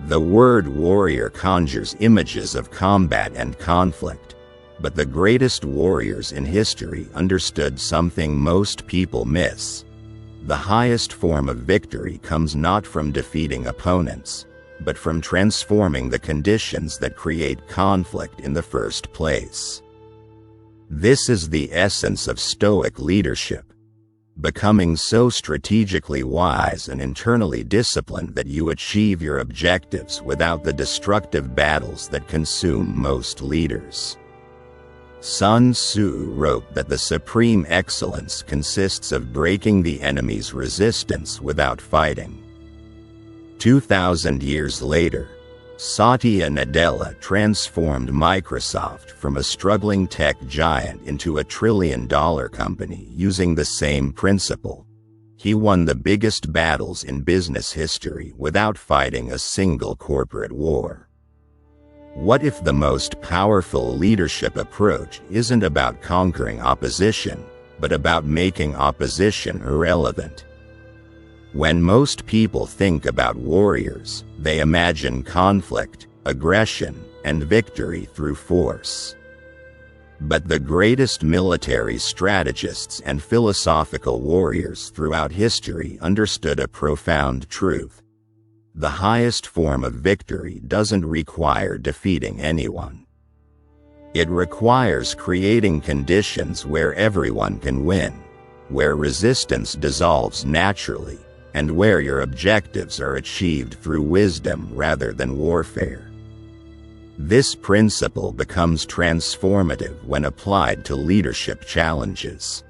The word warrior conjures images of combat and conflict, but the greatest warriors in history understood something most people miss. The highest form of victory comes not from defeating opponents, but from transforming the conditions that create conflict in the first place. This is the essence of Stoic leadership, becoming so strategically wise and internally disciplined that you achieve your objectives without the destructive battles that consume most leaders. Sun Tzu wrote that the supreme excellence consists of breaking the enemy's resistance without fighting. 2,000 years later, Satya Nadella transformed Microsoft from a struggling tech giant into a trillion-dollar company using the same principle. He won the biggest battles in business history without fighting a single corporate war. What if the most powerful leadership approach isn't about conquering opposition, but about making opposition irrelevant? When most people think about warriors, they imagine conflict, aggression, and victory through force. But the greatest military strategists and philosophical warriors throughout history understood a profound truth. The highest form of victory doesn't require defeating anyone. It requires creating conditions where everyone can win, where resistance dissolves naturally, and where your objectives are achieved through wisdom rather than warfare. This principle becomes transformative when applied to leadership challenges.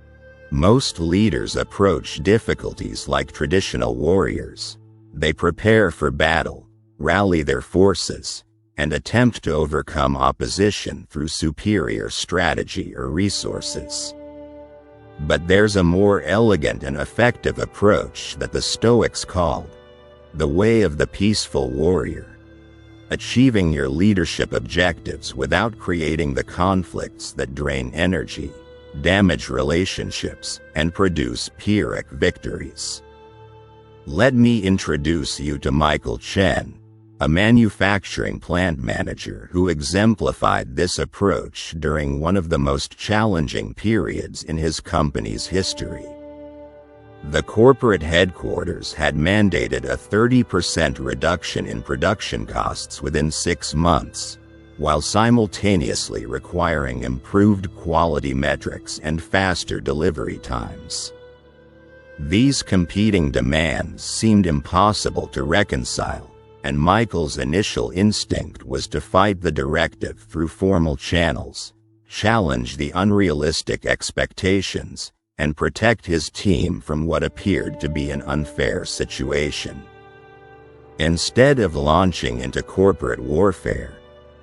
Most leaders approach difficulties like traditional warriors. They prepare for battle, rally their forces, and attempt to overcome opposition through superior strategy or resources. But there's a more elegant and effective approach that the Stoics called the way of the peaceful warrior, achieving your leadership objectives without creating the conflicts that drain energy, damage relationships, and produce Pyrrhic victories. Let me introduce you to Michael Chen, a manufacturing plant manager who exemplified this approach during one of the most challenging periods in his company's history. The corporate headquarters had mandated a 30% reduction in production costs within 6 months, while simultaneously requiring improved quality metrics and faster delivery times. These competing demands seemed impossible to reconcile, and Michael's initial instinct was to fight the directive through formal channels, challenge the unrealistic expectations, and protect his team from what appeared to be an unfair situation. Instead of launching into corporate warfare,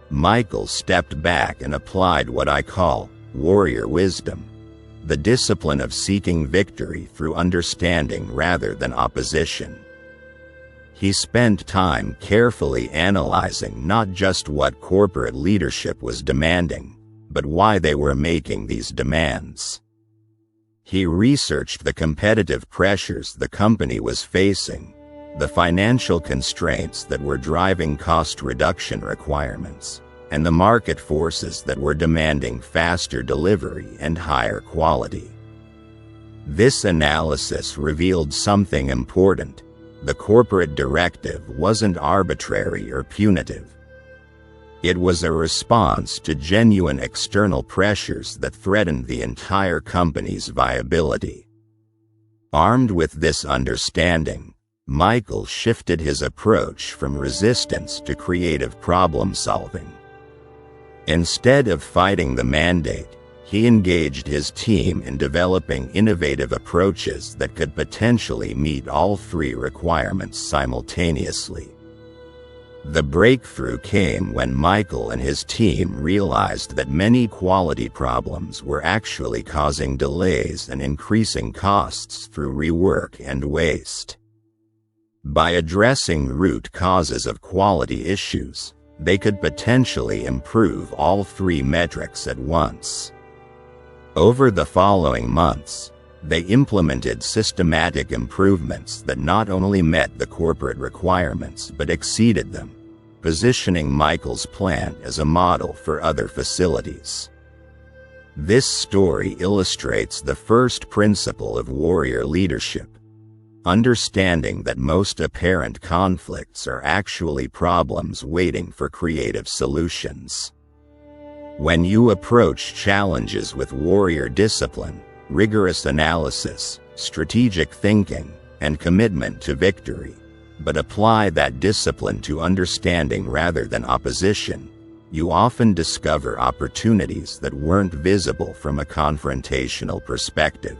Michael stepped back and applied what I call warrior wisdom, the discipline of seeking victory through understanding rather than opposition. He spent time carefully analyzing not just what corporate leadership was demanding, but why they were making these demands. He researched the competitive pressures the company was facing, the financial constraints that were driving cost reduction requirements, and the market forces that were demanding faster delivery and higher quality. This analysis revealed something important. The corporate directive wasn't arbitrary or punitive. It was a response to genuine external pressures that threatened the entire company's viability. Armed with this understanding, Michael shifted his approach from resistance to creative problem-solving. Instead of fighting the mandate, he engaged his team in developing innovative approaches that could potentially meet all 3 requirements simultaneously. The breakthrough came when Michael and his team realized that many quality problems were actually causing delays and increasing costs through rework and waste. By addressing root causes of quality issues, they could potentially improve all 3 metrics at once. Over the following months, they implemented systematic improvements that not only met the corporate requirements but exceeded them, positioning Michael's plant as a model for other facilities. This story illustrates the first principle of warrior leadership: understanding that most apparent conflicts are actually problems waiting for creative solutions. When you approach challenges with warrior discipline, rigorous analysis, strategic thinking, and commitment to victory, but apply that discipline to understanding rather than opposition, you often discover opportunities that weren't visible from a confrontational perspective.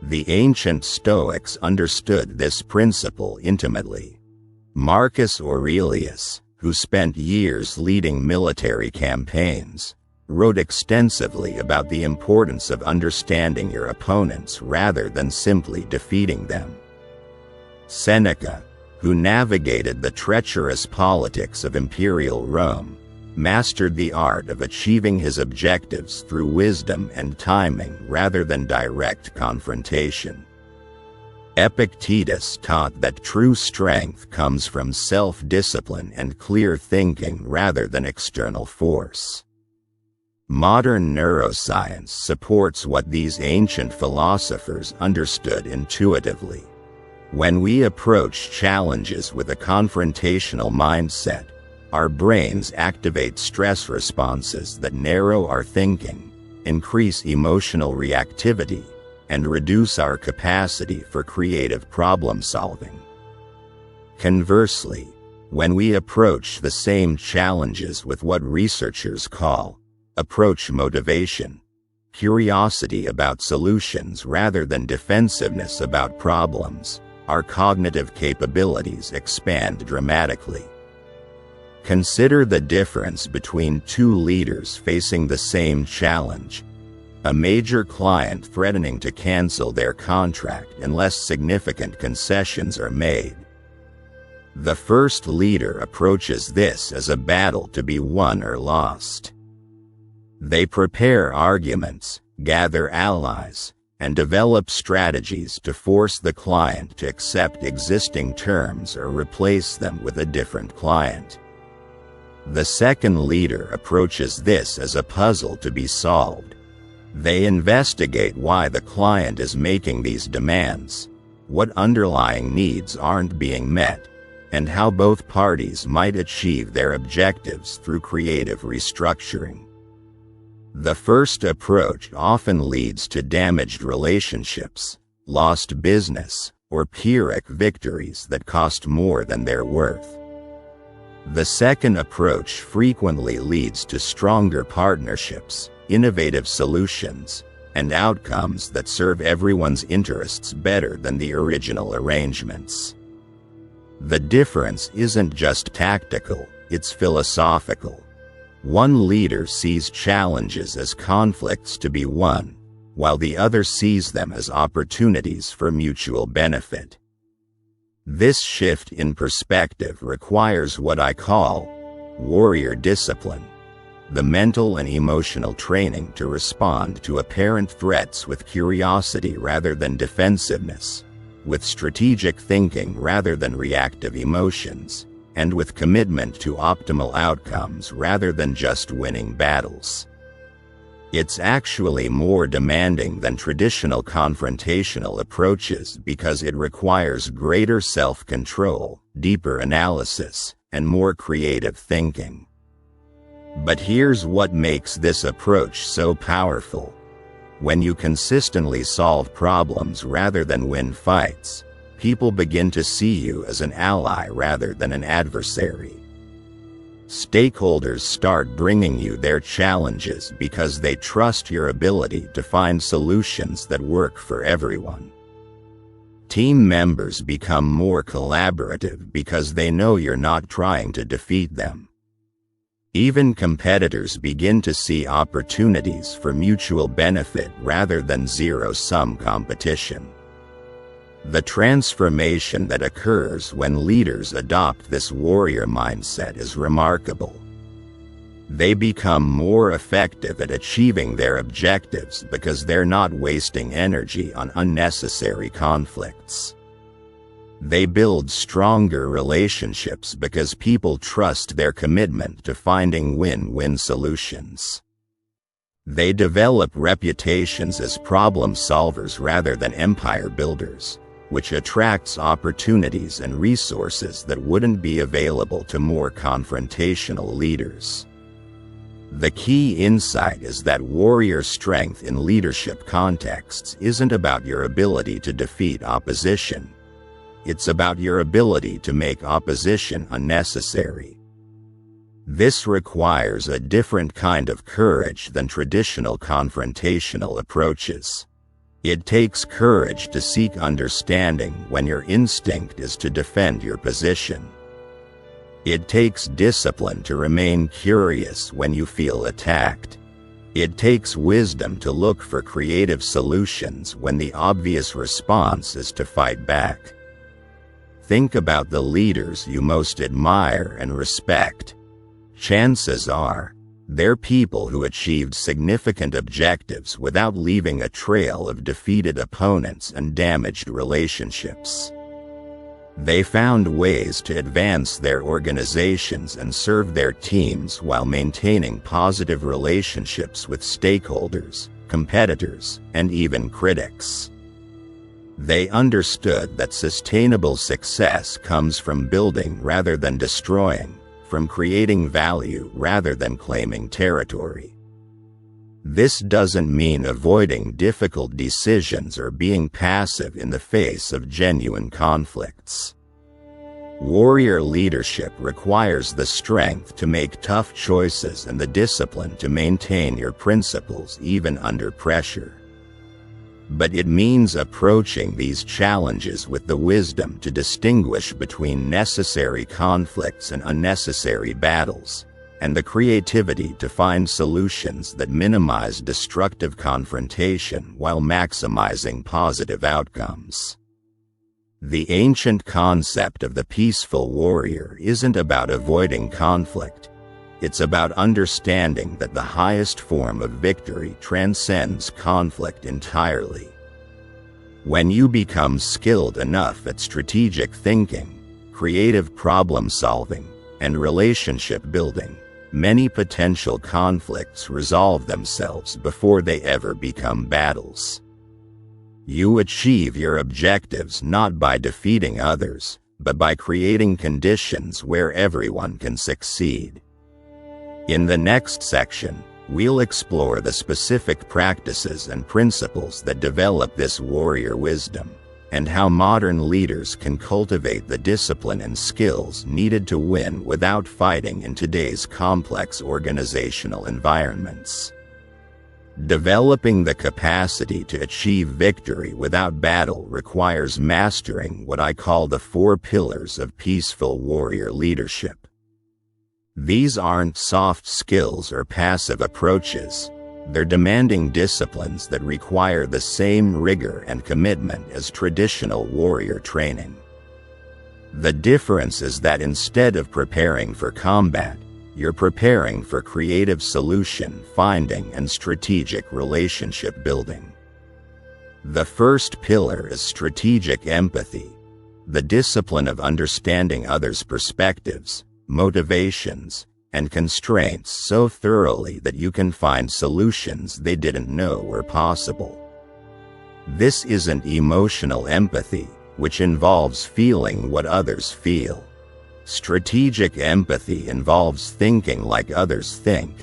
The ancient Stoics understood this principle intimately. Marcus Aurelius, who spent years leading military campaigns, wrote extensively about the importance of understanding your opponents rather than simply defeating them. Seneca, who navigated the treacherous politics of imperial Rome, mastered the art of achieving his objectives through wisdom and timing rather than direct confrontation. Epictetus taught that true strength comes from self-discipline and clear thinking rather than external force. Modern neuroscience supports what these ancient philosophers understood intuitively. When we approach challenges with a confrontational mindset, our brains activate stress responses that narrow our thinking, increase emotional reactivity, and reduce our capacity for creative problem-solving. Conversely, when we approach the same challenges with what researchers call approach motivation, curiosity about solutions rather than defensiveness about problems, our cognitive capabilities expand dramatically. Consider the difference between two leaders facing the same challenge: a major client threatening to cancel their contract unless significant concessions are made. The first leader approaches this as a battle to be won or lost. They prepare arguments, gather allies, and develop strategies to force the client to accept existing terms or replace them with a different client. The second leader approaches this as a puzzle to be solved. They investigate why the client is making these demands, what underlying needs aren't being met, and how both parties might achieve their objectives through creative restructuring. The first approach often leads to damaged relationships, lost business, or Pyrrhic victories that cost more than they're worth. The second approach frequently leads to stronger partnerships, innovative solutions, and outcomes that serve everyone's interests better than the original arrangements. The difference isn't just tactical, it's philosophical. One leader sees challenges as conflicts to be won, while the other sees them as opportunities for mutual benefit. This shift in perspective requires what I call warrior discipline, the mental and emotional training to respond to apparent threats with curiosity rather than defensiveness, with strategic thinking rather than reactive emotions, and with commitment to optimal outcomes rather than just winning battles. It's actually more demanding than traditional confrontational approaches because it requires greater self-control, deeper analysis, and more creative thinking. But here's what makes this approach so powerful. When you consistently solve problems rather than win fights, people begin to see you as an ally rather than an adversary. Stakeholders start bringing you their challenges because they trust your ability to find solutions that work for everyone. Team members become more collaborative because they know you're not trying to defeat them. Even competitors begin to see opportunities for mutual benefit rather than zero-sum competition. The transformation that occurs when leaders adopt this warrior mindset is remarkable. They become more effective at achieving their objectives because they're not wasting energy on unnecessary conflicts. They build stronger relationships because people trust their commitment to finding win-win solutions. They develop reputations as problem solvers rather than empire builders, which attracts opportunities and resources that wouldn't be available to more confrontational leaders. The key insight is that warrior strength in leadership contexts isn't about your ability to defeat opposition. It's about your ability to make opposition unnecessary. This requires a different kind of courage than traditional confrontational approaches. It takes courage to seek understanding when your instinct is to defend your position. It takes discipline to remain curious when you feel attacked. It takes wisdom to look for creative solutions when the obvious response is to fight back. Think about the leaders you most admire and respect. Chances are, they're people who achieved significant objectives without leaving a trail of defeated opponents and damaged relationships. They found ways to advance their organizations and serve their teams while maintaining positive relationships with stakeholders, competitors, and even critics. They understood that sustainable success comes from building rather than destroying, from creating value rather than claiming territory. This doesn't mean avoiding difficult decisions or being passive in the face of genuine conflicts. Warrior leadership requires the strength to make tough choices and the discipline to maintain your principles even under pressure. But it means approaching these challenges with the wisdom to distinguish between necessary conflicts and unnecessary battles, and the creativity to find solutions that minimize destructive confrontation while maximizing positive outcomes. The ancient concept of the peaceful warrior isn't about avoiding conflict. It's about understanding that the highest form of victory transcends conflict entirely. When you become skilled enough at strategic thinking, creative problem solving, and relationship building, many potential conflicts resolve themselves before they ever become battles. You achieve your objectives not by defeating others, but by creating conditions where everyone can succeed. In the next section, we'll explore the specific practices and principles that develop this warrior wisdom, and how modern leaders can cultivate the discipline and skills needed to win without fighting in today's complex organizational environments. Developing the capacity to achieve victory without battle requires mastering what I call the 4 pillars of peaceful warrior leadership. These aren't soft skills or passive approaches. They're demanding disciplines that require the same rigor and commitment as traditional warrior training. The difference is that instead of preparing for combat, you're preparing for creative solution finding and strategic relationship building. The first pillar is strategic empathy, the discipline of understanding others' perspectives, motivations, and constraints so thoroughly that you can find solutions they didn't know were possible. This isn't emotional empathy, which involves feeling what others feel. Strategic empathy involves thinking like others think,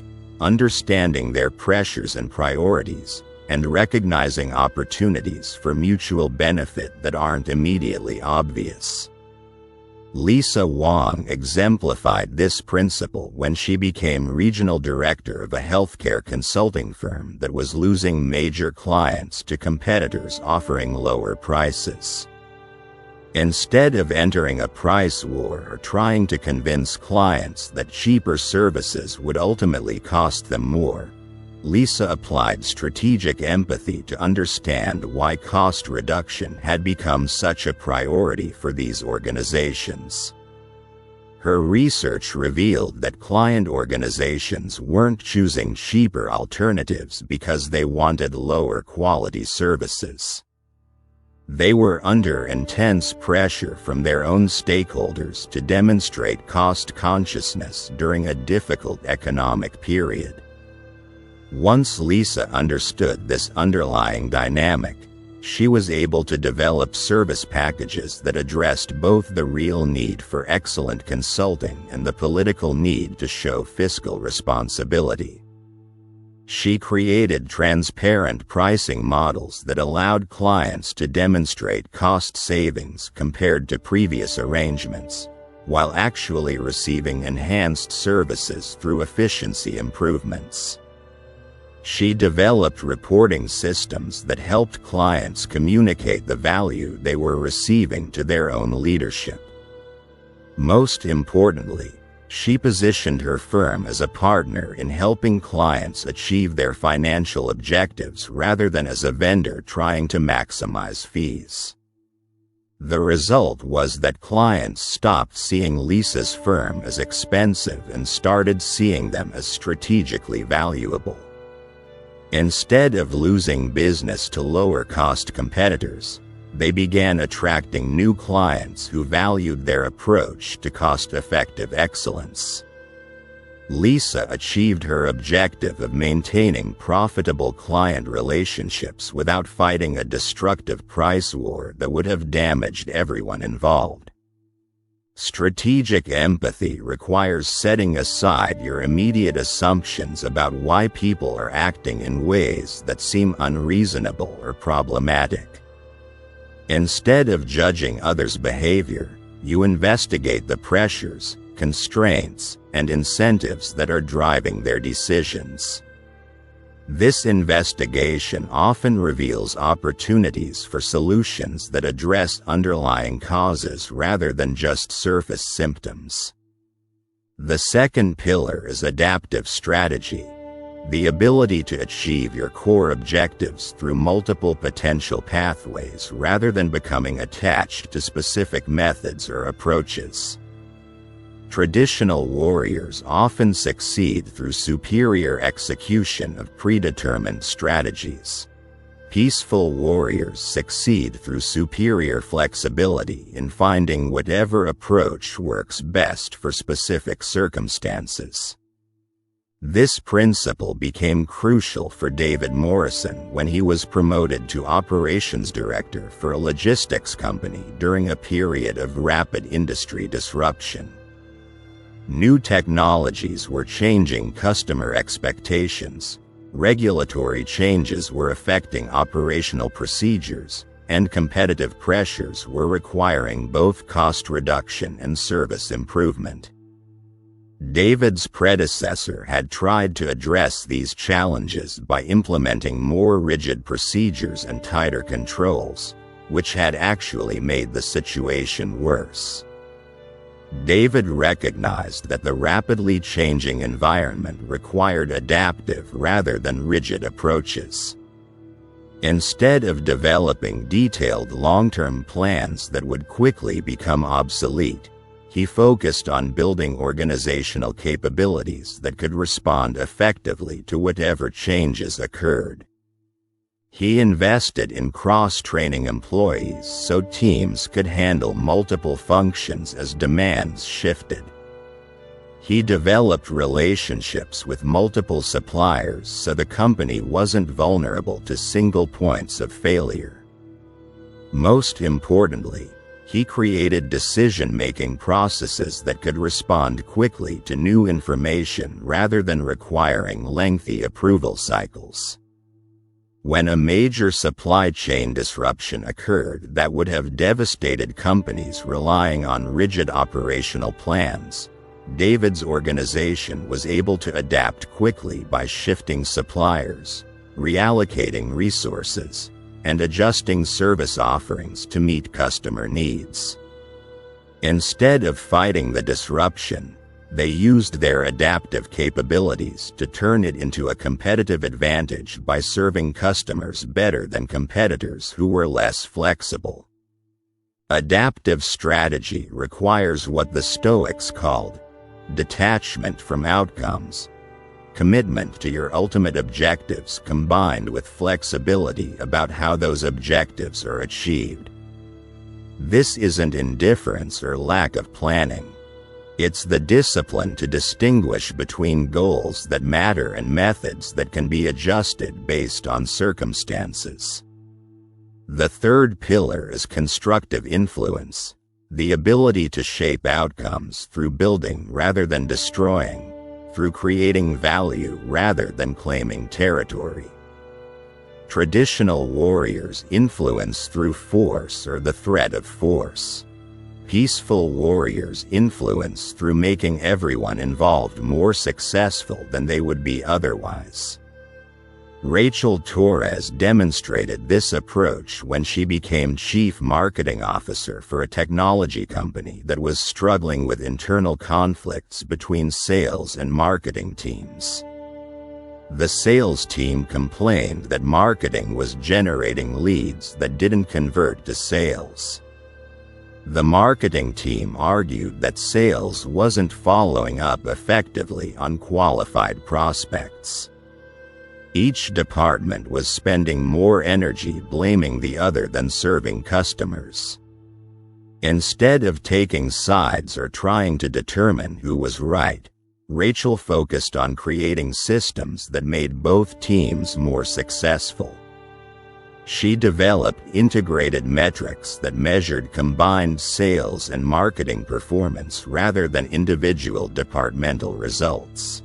understanding their pressures and priorities, and recognizing opportunities for mutual benefit that aren't immediately obvious. Lisa Wong exemplified this principle when she became regional director of a healthcare consulting firm that was losing major clients to competitors offering lower prices. Instead of entering a price war or trying to convince clients that cheaper services would ultimately cost them more, Lisa applied strategic empathy to understand why cost reduction had become such a priority for these organizations. Her research revealed that client organizations weren't choosing cheaper alternatives because they wanted lower quality services. They were under intense pressure from their own stakeholders to demonstrate cost consciousness during a difficult economic period. Once Lisa understood this underlying dynamic, she was able to develop service packages that addressed both the real need for excellent consulting and the political need to show fiscal responsibility. She created transparent pricing models that allowed clients to demonstrate cost savings compared to previous arrangements, while actually receiving enhanced services through efficiency improvements. She developed reporting systems that helped clients communicate the value they were receiving to their own leadership. Most importantly, she positioned her firm as a partner in helping clients achieve their financial objectives rather than as a vendor trying to maximize fees. The result was that clients stopped seeing Lisa's firm as expensive and started seeing them as strategically valuable. Instead of losing business to lower-cost competitors, they began attracting new clients who valued their approach to cost-effective excellence. Lisa achieved her objective of maintaining profitable client relationships without fighting a destructive price war that would have damaged everyone involved. Strategic empathy requires setting aside your immediate assumptions about why people are acting in ways that seem unreasonable or problematic. Instead of judging others' behavior, you investigate the pressures, constraints, and incentives that are driving their decisions. This investigation often reveals opportunities for solutions that address underlying causes rather than just surface symptoms. The second pillar is adaptive strategy, the ability to achieve your core objectives through multiple potential pathways rather than becoming attached to specific methods or approaches. Traditional warriors often succeed through superior execution of predetermined strategies. Peaceful warriors succeed through superior flexibility in finding whatever approach works best for specific circumstances. This principle became crucial for David Morrison when he was promoted to operations director for a logistics company during a period of rapid industry disruption. New technologies were changing customer expectations, regulatory changes were affecting operational procedures, and competitive pressures were requiring both cost reduction and service improvement. David's predecessor had tried to address these challenges by implementing more rigid procedures and tighter controls, which had actually made the situation worse. David recognized that the rapidly changing environment required adaptive rather than rigid approaches. Instead of developing detailed long-term plans that would quickly become obsolete, he focused on building organizational capabilities that could respond effectively to whatever changes occurred. He invested in cross-training employees so teams could handle multiple functions as demands shifted. He developed relationships with multiple suppliers so the company wasn't vulnerable to single points of failure. Most importantly, he created decision-making processes that could respond quickly to new information rather than requiring lengthy approval cycles. When a major supply chain disruption occurred that would have devastated companies relying on rigid operational plans, David's organization was able to adapt quickly by shifting suppliers, reallocating resources, and adjusting service offerings to meet customer needs. Instead of fighting the disruption, they used their adaptive capabilities to turn it into a competitive advantage by serving customers better than competitors who were less flexible. Adaptive strategy requires what the Stoics called detachment from outcomes, commitment to your ultimate objectives combined with flexibility about how those objectives are achieved. This isn't indifference or lack of planning. It's the discipline to distinguish between goals that matter and methods that can be adjusted based on circumstances. The third pillar is constructive influence, the ability to shape outcomes through building rather than destroying, through creating value rather than claiming territory. Traditional warriors influence through force or the threat of force. Peaceful warriors influence through making everyone involved more successful than they would be otherwise. Rachel Torres demonstrated this approach when she became chief marketing officer for a technology company that was struggling with internal conflicts between sales and marketing teams. The sales team complained that marketing was generating leads that didn't convert to sales. The marketing team argued that sales wasn't following up effectively on qualified prospects. Each department was spending more energy blaming the other than serving customers. Instead of taking sides or trying to determine who was right, Rachel focused on creating systems that made both teams more successful. She developed integrated metrics that measured combined sales and marketing performance rather than individual departmental results.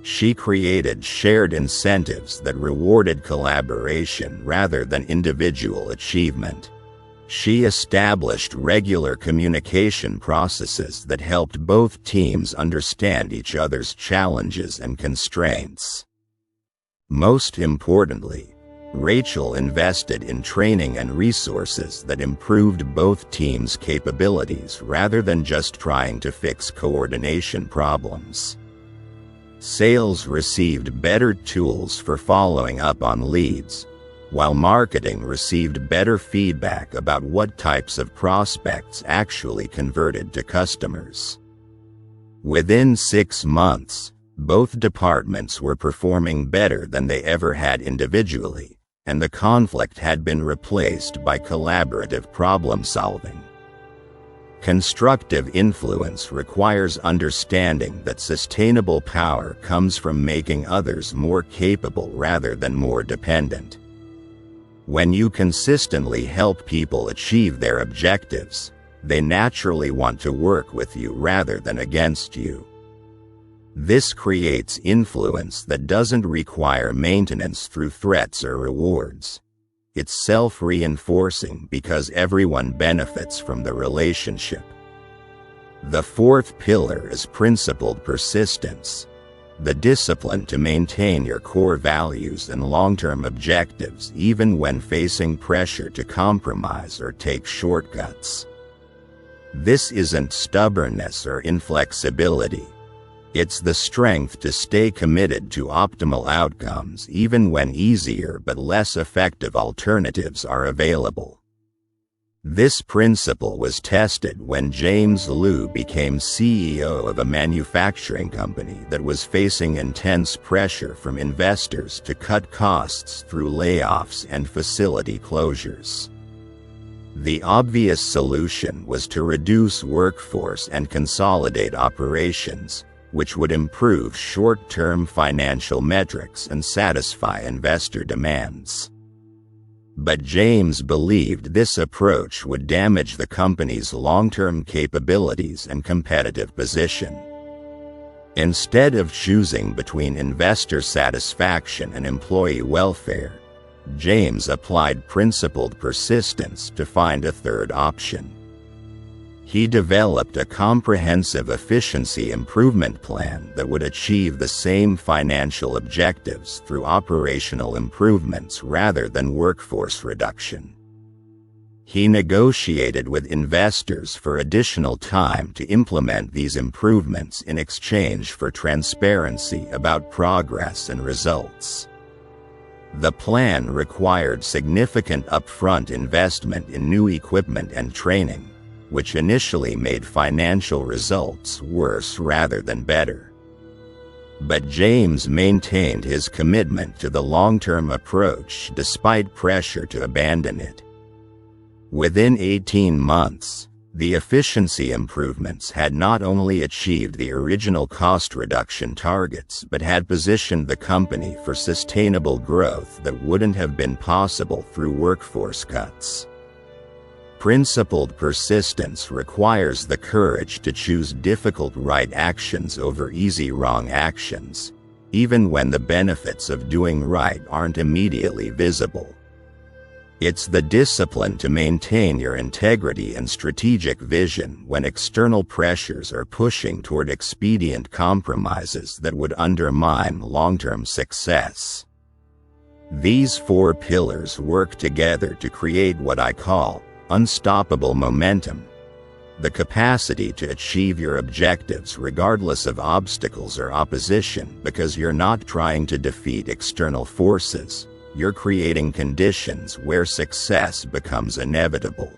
She created shared incentives that rewarded collaboration rather than individual achievement. She established regular communication processes that helped both teams understand each other's challenges and constraints. Most importantly, Rachel invested in training and resources that improved both teams' capabilities rather than just trying to fix coordination problems. Sales received better tools for following up on leads, while marketing received better feedback about what types of prospects actually converted to customers. Within 6 months, both departments were performing better than they ever had individually, and the conflict had been replaced by collaborative problem-solving. Constructive influence requires understanding that sustainable power comes from making others more capable rather than more dependent. When you consistently help people achieve their objectives, they naturally want to work with you rather than against you. This creates influence that doesn't require maintenance through threats or rewards. It's self-reinforcing because everyone benefits from the relationship. The fourth pillar is principled persistence, the discipline to maintain your core values and long-term objectives even when facing pressure to compromise or take shortcuts. This isn't stubbornness or inflexibility. It's the strength to stay committed to optimal outcomes even when easier but less effective alternatives are available. This principle was tested when James Liu became CEO of a manufacturing company that was facing intense pressure from investors to cut costs through layoffs and facility closures. The obvious solution was to reduce workforce and consolidate operations, which would improve short-term financial metrics and satisfy investor demands. But James believed this approach would damage the company's long-term capabilities and competitive position. Instead of choosing between investor satisfaction and employee welfare, James applied principled persistence to find a third option. He developed a comprehensive efficiency improvement plan that would achieve the same financial objectives through operational improvements rather than workforce reduction. He negotiated with investors for additional time to implement these improvements in exchange for transparency about progress and results. The plan required significant upfront investment in new equipment and training, which initially made financial results worse rather than better. But James maintained his commitment to the long-term approach despite pressure to abandon it. Within 18 months, the efficiency improvements had not only achieved the original cost reduction targets but had positioned the company for sustainable growth that wouldn't have been possible through workforce cuts. Principled persistence requires the courage to choose difficult right actions over easy wrong actions, even when the benefits of doing right aren't immediately visible. It's the discipline to maintain your integrity and strategic vision when external pressures are pushing toward expedient compromises that would undermine long-term success. These 4 pillars work together to create what I call unstoppable momentum, the capacity to achieve your objectives regardless of obstacles or opposition because you're not trying to defeat external forces. You're creating conditions where success becomes inevitable.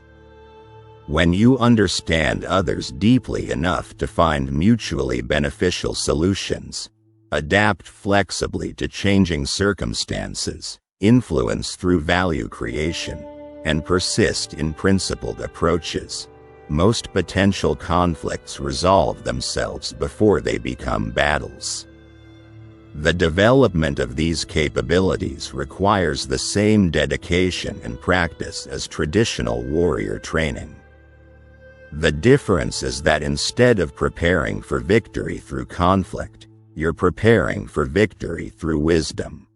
When you understand others deeply enough to find mutually beneficial solutions, adapt flexibly to changing circumstances, influence through value creation, and persist in principled approaches, most potential conflicts resolve themselves before they become battles. The development of these capabilities requires the same dedication and practice as traditional warrior training. The difference is that instead of preparing for victory through conflict, you're preparing for victory through wisdom.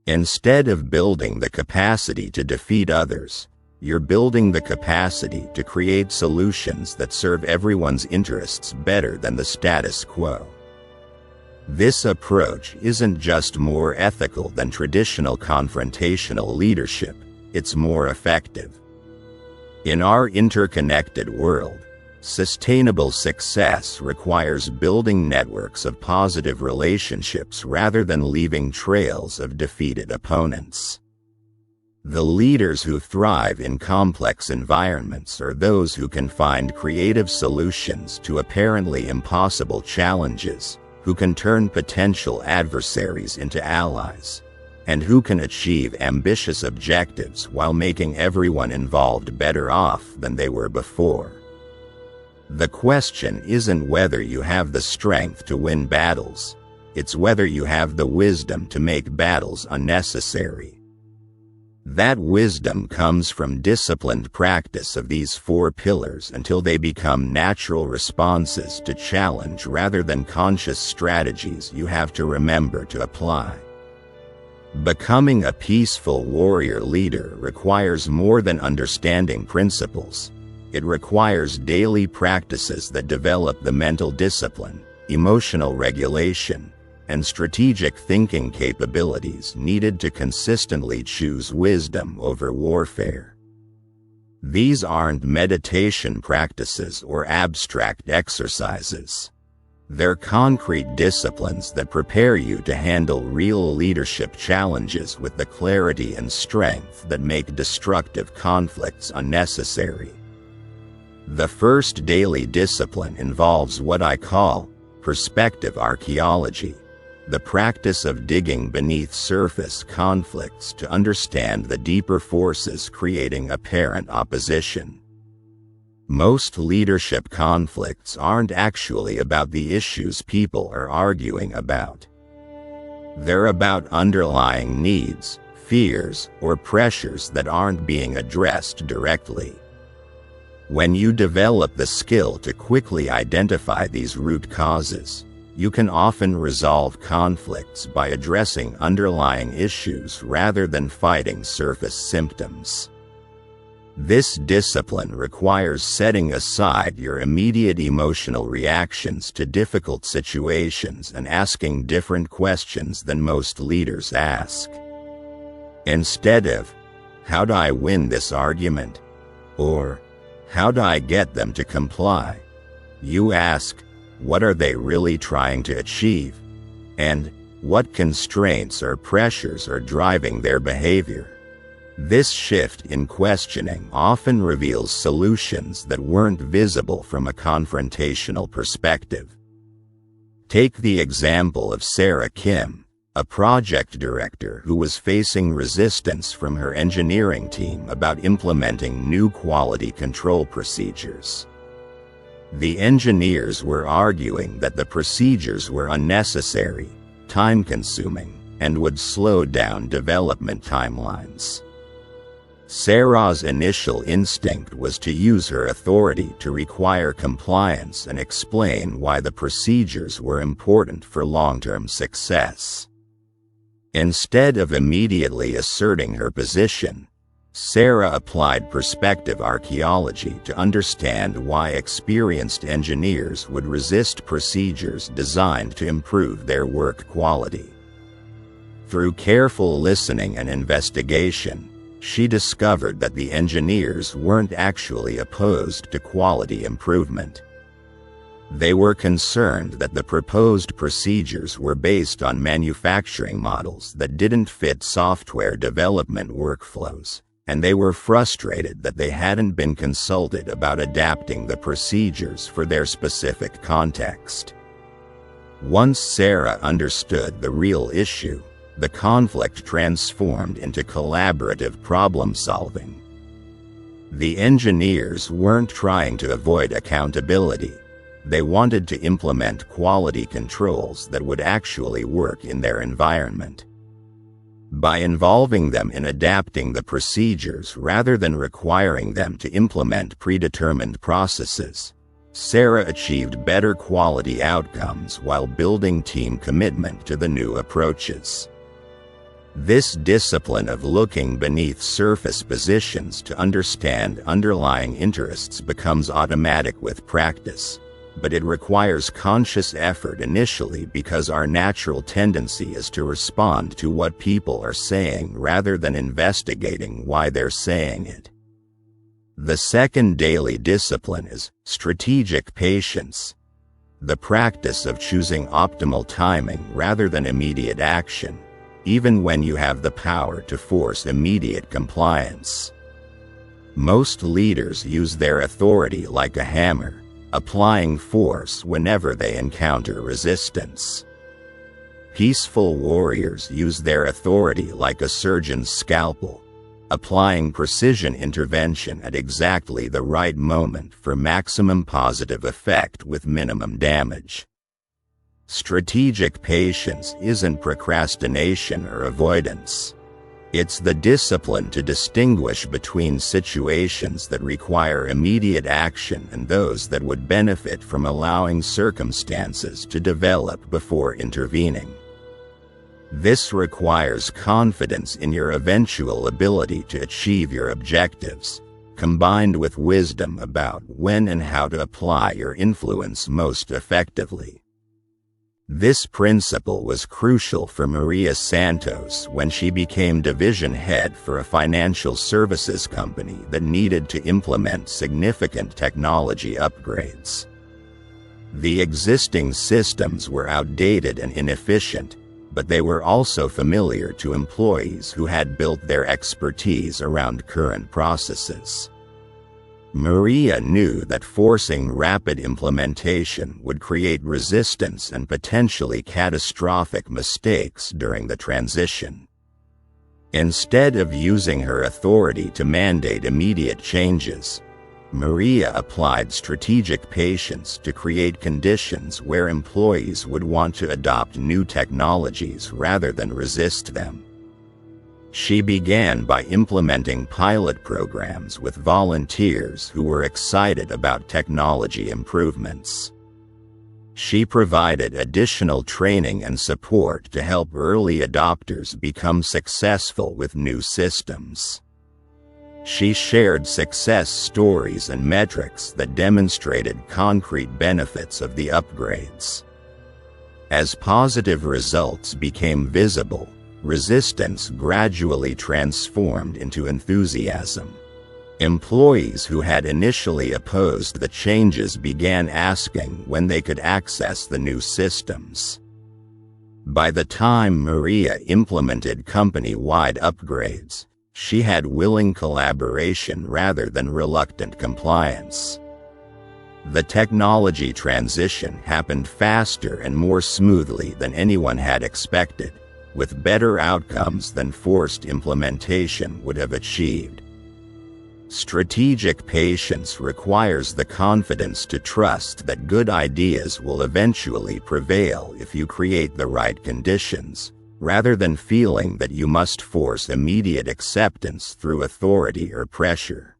Instead of building the capacity to defeat others, you're building the capacity to create solutions that serve everyone's interests better than the status quo. This approach isn't just more ethical than traditional confrontational leadership, it's more effective. In our interconnected world, sustainable success requires building networks of positive relationships rather than leaving trails of defeated opponents. The leaders who thrive in complex environments are those who can find creative solutions to apparently impossible challenges, who can turn potential adversaries into allies, and who can achieve ambitious objectives while making everyone involved better off than they were before. The question isn't whether you have the strength to win battles, it's whether you have the wisdom to make battles unnecessary. That wisdom comes from disciplined practice of these 4 pillars until they become natural responses to challenge rather than conscious strategies you have to remember to apply. Becoming a peaceful warrior leader requires more than understanding principles. It requires daily practices that develop the mental discipline, emotional regulation, and strategic thinking capabilities needed to consistently choose wisdom over warfare. These aren't meditation practices or abstract exercises. They're concrete disciplines that prepare you to handle real leadership challenges with the clarity and strength that make destructive conflicts unnecessary. The first daily discipline involves what I call perspective archaeology, the practice of digging beneath surface conflicts to understand the deeper forces creating apparent opposition. Most leadership conflicts aren't actually about the issues people are arguing about. They're about underlying needs, fears, or pressures that aren't being addressed directly. When you develop the skill to quickly identify these root causes, you can often resolve conflicts by addressing underlying issues rather than fighting surface symptoms. This discipline requires setting aside your immediate emotional reactions to difficult situations and asking different questions than most leaders ask. Instead of, "How do I win this argument?" or "How do I get them to comply?" you ask, "What are they really trying to achieve?" and "What constraints or pressures are driving their behavior?" This shift in questioning often reveals solutions that weren't visible from a confrontational perspective. Take the example of Sarah Kim, a project director who was facing resistance from her engineering team about implementing new quality control procedures. The engineers were arguing that the procedures were unnecessary, time-consuming, and would slow down development timelines. Sarah's initial instinct was to use her authority to require compliance and explain why the procedures were important for long-term success. Instead of immediately asserting her position, Sarah applied perspective archaeology to understand why experienced engineers would resist procedures designed to improve their work quality. Through careful listening and investigation, she discovered that the engineers weren't actually opposed to quality improvement. They were concerned that the proposed procedures were based on manufacturing models that didn't fit software development workflows, and they were frustrated that they hadn't been consulted about adapting the procedures for their specific context. Once Sarah understood the real issue, the conflict transformed into collaborative problem-solving. The engineers weren't trying to avoid accountability. They wanted to implement quality controls that would actually work in their environment. By involving them in adapting the procedures rather than requiring them to implement predetermined processes, Sarah achieved better quality outcomes while building team commitment to the new approaches. This discipline of looking beneath surface positions to understand underlying interests becomes automatic with practice, but it requires conscious effort initially because our natural tendency is to respond to what people are saying rather than investigating why they're saying it. The second daily discipline is strategic patience, the practice of choosing optimal timing rather than immediate action, even when you have the power to force immediate compliance. Most leaders use their authority like a hammer, applying force whenever they encounter resistance. Peaceful warriors use their authority like a surgeon's scalpel, applying precision intervention at exactly the right moment for maximum positive effect with minimum damage. Strategic patience isn't procrastination or avoidance. It's the discipline to distinguish between situations that require immediate action and those that would benefit from allowing circumstances to develop before intervening. This requires confidence in your eventual ability to achieve your objectives, combined with wisdom about when and how to apply your influence most effectively. This principle was crucial for Maria Santos when she became division head for a financial services company that needed to implement significant technology upgrades. The existing systems were outdated and inefficient, but they were also familiar to employees who had built their expertise around current processes. Maria knew that forcing rapid implementation would create resistance and potentially catastrophic mistakes during the transition. Instead of using her authority to mandate immediate changes, Maria applied strategic patience to create conditions where employees would want to adopt new technologies rather than resist them. She began by implementing pilot programs with volunteers who were excited about technology improvements. She provided additional training and support to help early adopters become successful with new systems. She shared success stories and metrics that demonstrated concrete benefits of the upgrades. As positive results became visible, resistance gradually transformed into enthusiasm. Employees who had initially opposed the changes began asking when they could access the new systems. By the time Maria implemented company-wide upgrades, she had willing collaboration rather than reluctant compliance. The technology transition happened faster and more smoothly than anyone had expected, with better outcomes than forced implementation would have achieved. Strategic patience requires the confidence to trust that good ideas will eventually prevail if you create the right conditions, rather than feeling that you must force immediate acceptance through authority or pressure.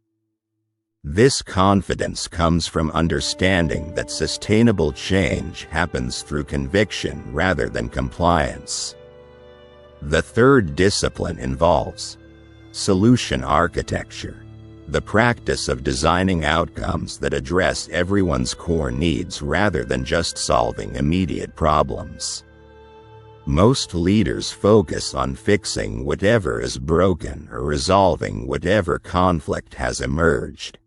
This confidence comes from understanding that sustainable change happens through conviction rather than compliance. The third discipline involves solution architecture, the practice of designing outcomes that address everyone's core needs rather than just solving immediate problems. Most leaders focus on fixing whatever is broken or resolving whatever conflict has emerged.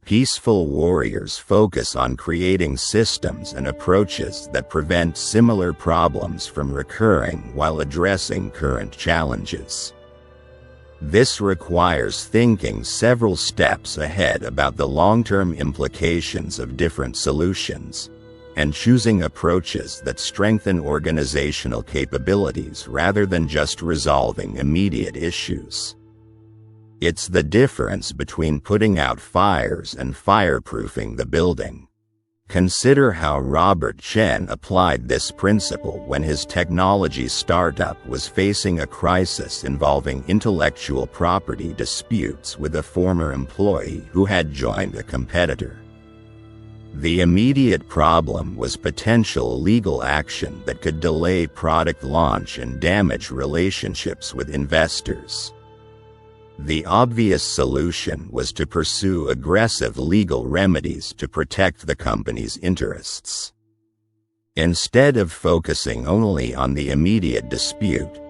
Peaceful warriors focus on creating systems and approaches that prevent similar problems from recurring while addressing current challenges. This requires thinking several steps ahead about the long-term implications of different solutions, and choosing approaches that strengthen organizational capabilities rather than just resolving immediate issues. It's the difference between putting out fires and fireproofing the building. Consider how Robert Chen applied this principle when his technology startup was facing a crisis involving intellectual property disputes with a former employee who had joined a competitor. The immediate problem was potential legal action that could delay product launch and damage relationships with investors. The obvious solution was to pursue aggressive legal remedies to protect the company's interests. Instead of focusing only on the immediate dispute,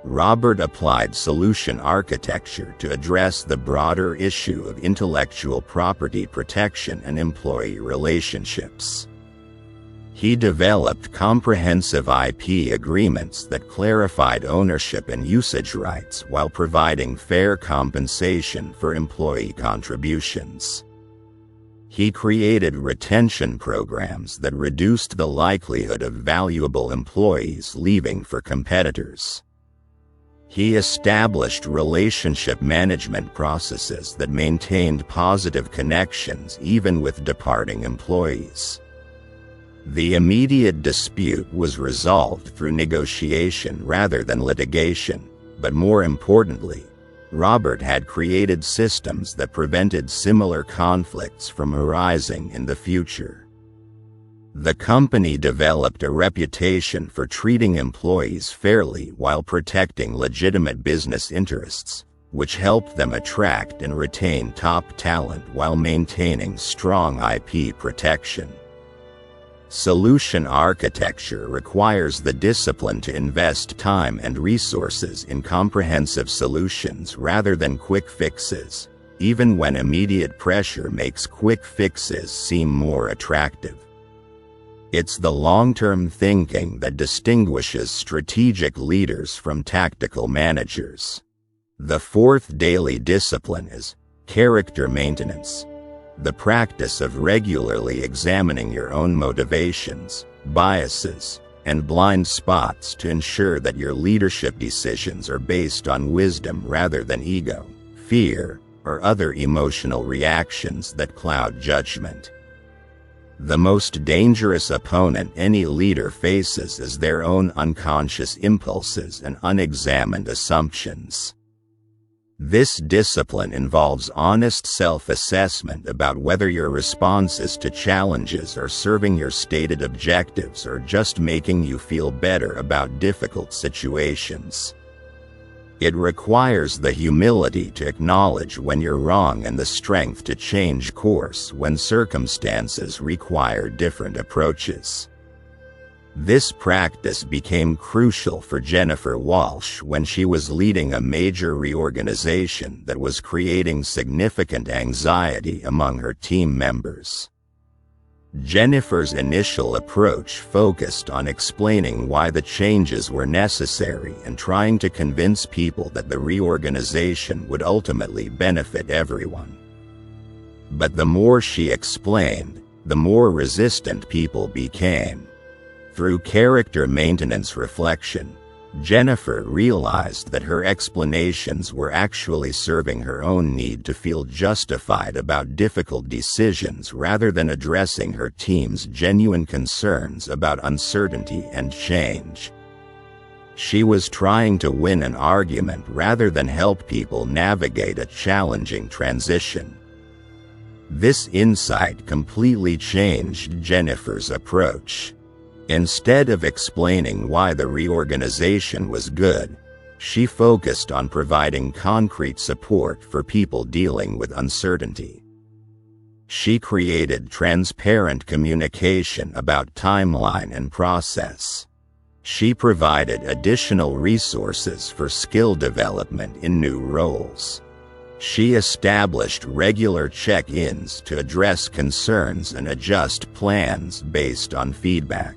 Robert applied solution architecture to address the broader issue of intellectual property protection and employee relationships. He developed comprehensive IP agreements that clarified ownership and usage rights while providing fair compensation for employee contributions. He created retention programs that reduced the likelihood of valuable employees leaving for competitors. He established relationship management processes that maintained positive connections even with departing employees. The immediate dispute was resolved through negotiation rather than litigation, but more importantly, Robert had created systems that prevented similar conflicts from arising in the future. The company developed a reputation for treating employees fairly while protecting legitimate business interests, which helped them attract and retain top talent while maintaining strong IP protection. Solution architecture requires the discipline to invest time and resources in comprehensive solutions rather than quick fixes, even when immediate pressure makes quick fixes seem more attractive. It's the long-term thinking that distinguishes strategic leaders from tactical managers. The fourth daily discipline is character maintenance, the practice of regularly examining your own motivations, biases, and blind spots to ensure that your leadership decisions are based on wisdom rather than ego, fear, or other emotional reactions that cloud judgment. The most dangerous opponent any leader faces is their own unconscious impulses and unexamined assumptions. This discipline involves honest self-assessment about whether your responses to challenges are serving your stated objectives or just making you feel better about difficult situations. It requires the humility to acknowledge when you're wrong and the strength to change course when circumstances require different approaches. This practice became crucial for Jennifer Walsh when she was leading a major reorganization that was creating significant anxiety among her team members. Jennifer's initial approach focused on explaining why the changes were necessary and trying to convince people that the reorganization would ultimately benefit everyone. But the more she explained, the more resistant people became. Through character maintenance reflection, Jennifer realized that her explanations were actually serving her own need to feel justified about difficult decisions rather than addressing her team's genuine concerns about uncertainty and change. She was trying to win an argument rather than help people navigate a challenging transition. This insight completely changed Jennifer's approach. Instead of explaining why the reorganization was good, she focused on providing concrete support for people dealing with uncertainty. She created transparent communication about timeline and process. She provided additional resources for skill development in new roles. She established regular check-ins to address concerns and adjust plans based on feedback.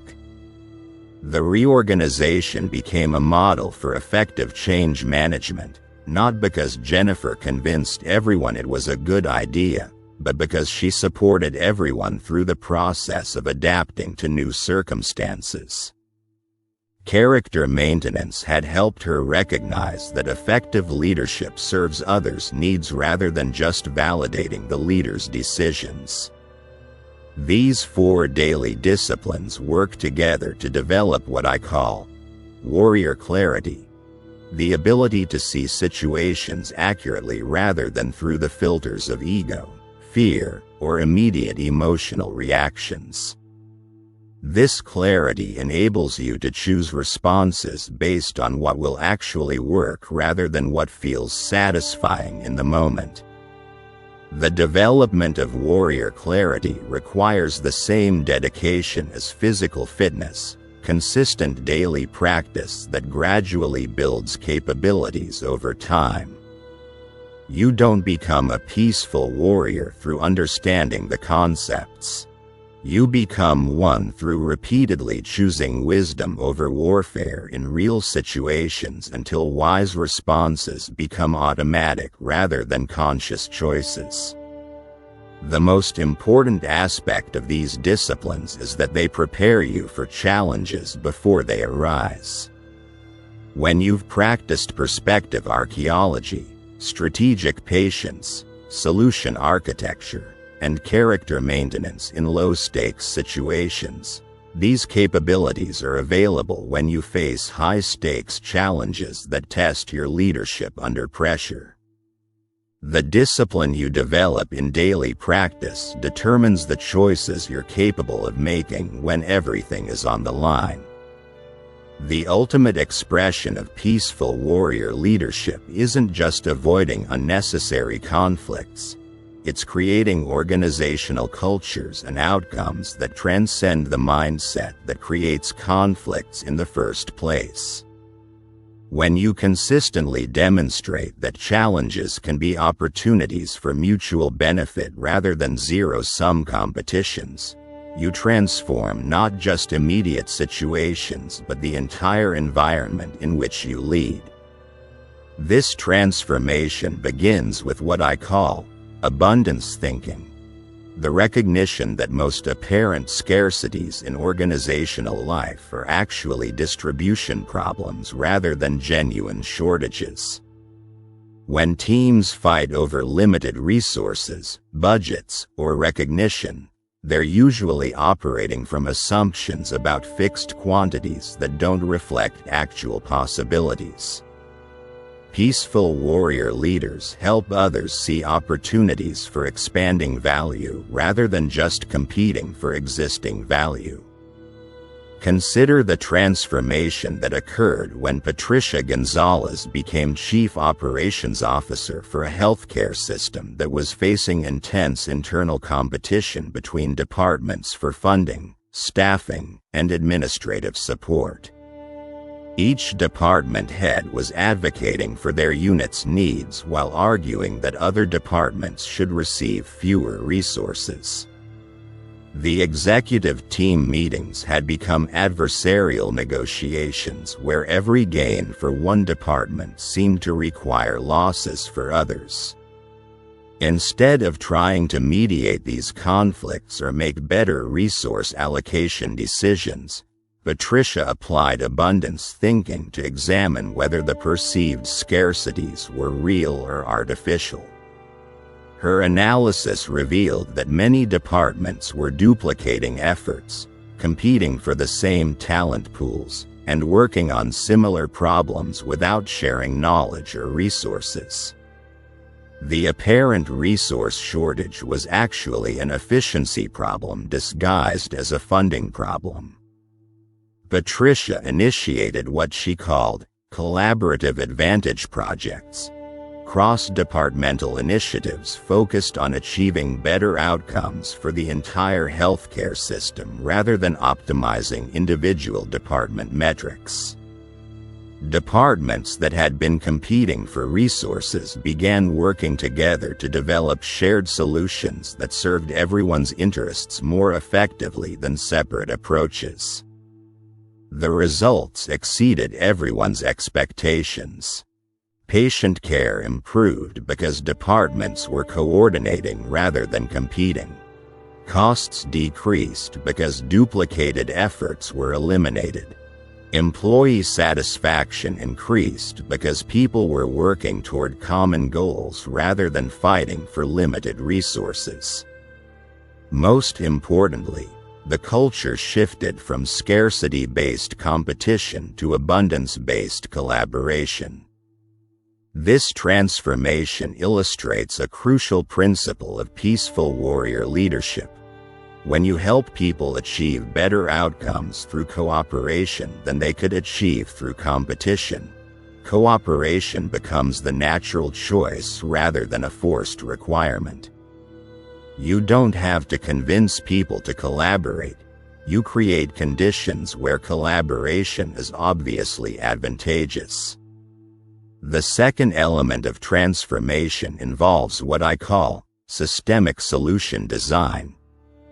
The reorganization became a model for effective change management, not because Jennifer convinced everyone it was a good idea, but because she supported everyone through the process of adapting to new circumstances. Character maintenance had helped her recognize that effective leadership serves others' needs rather than just validating the leader's decisions. These 4 daily disciplines work together to develop what I call warrior clarity, the ability to see situations accurately rather than through the filters of ego, fear, or immediate emotional reactions. This clarity enables you to choose responses based on what will actually work rather than what feels satisfying in the moment. The development of warrior clarity requires the same dedication as physical fitness, consistent daily practice that gradually builds capabilities over time. You don't become a peaceful warrior through understanding the concepts. You become one through repeatedly choosing wisdom over warfare in real situations until wise responses become automatic rather than conscious choices. The most important aspect of these disciplines is that they prepare you for challenges before they arise. When you've practiced perspective archaeology, strategic patience, solution architecture, and character maintenance in low-stakes situations, these capabilities are available when you face high-stakes challenges that test your leadership under pressure. The discipline you develop in daily practice determines the choices you're capable of making when everything is on the line. The ultimate expression of peaceful warrior leadership isn't just avoiding unnecessary conflicts. It's creating organizational cultures and outcomes that transcend the mindset that creates conflicts in the first place. When you consistently demonstrate that challenges can be opportunities for mutual benefit rather than zero-sum competitions, you transform not just immediate situations but the entire environment in which you lead. This transformation begins with what I call abundance thinking, the recognition that most apparent scarcities in organizational life are actually distribution problems rather than genuine shortages. When teams fight over limited resources, budgets, or recognition, they're usually operating from assumptions about fixed quantities that don't reflect actual possibilities. Peaceful warrior leaders help others see opportunities for expanding value rather than just competing for existing value. Consider the transformation that occurred when Patricia Gonzalez became Chief Operations Officer for a healthcare system that was facing intense internal competition between departments for funding, staffing, and administrative support. Each department head was advocating for their unit's needs while arguing that other departments should receive fewer resources. The executive team meetings had become adversarial negotiations where every gain for one department seemed to require losses for others. Instead of trying to mediate these conflicts or make better resource allocation decisions, Patricia applied abundance thinking to examine whether the perceived scarcities were real or artificial. Her analysis revealed that many departments were duplicating efforts, competing for the same talent pools, and working on similar problems without sharing knowledge or resources. The apparent resource shortage was actually an efficiency problem disguised as a funding problem. Patricia initiated what she called collaborative advantage projects, cross-departmental initiatives focused on achieving better outcomes for the entire healthcare system rather than optimizing individual department metrics. Departments that had been competing for resources began working together to develop shared solutions that served everyone's interests more effectively than separate approaches. The results exceeded everyone's expectations. Patient care improved because departments were coordinating rather than competing. Costs decreased because duplicated efforts were eliminated. Employee satisfaction increased because people were working toward common goals rather than fighting for limited resources. Most importantly, the culture shifted from scarcity-based competition to abundance-based collaboration. This transformation illustrates a crucial principle of peaceful warrior leadership. When you help people achieve better outcomes through cooperation than they could achieve through competition, cooperation becomes the natural choice rather than a forced requirement. You don't have to convince people to collaborate. You create conditions where collaboration is obviously advantageous. The second element of transformation involves what I call systemic solution design,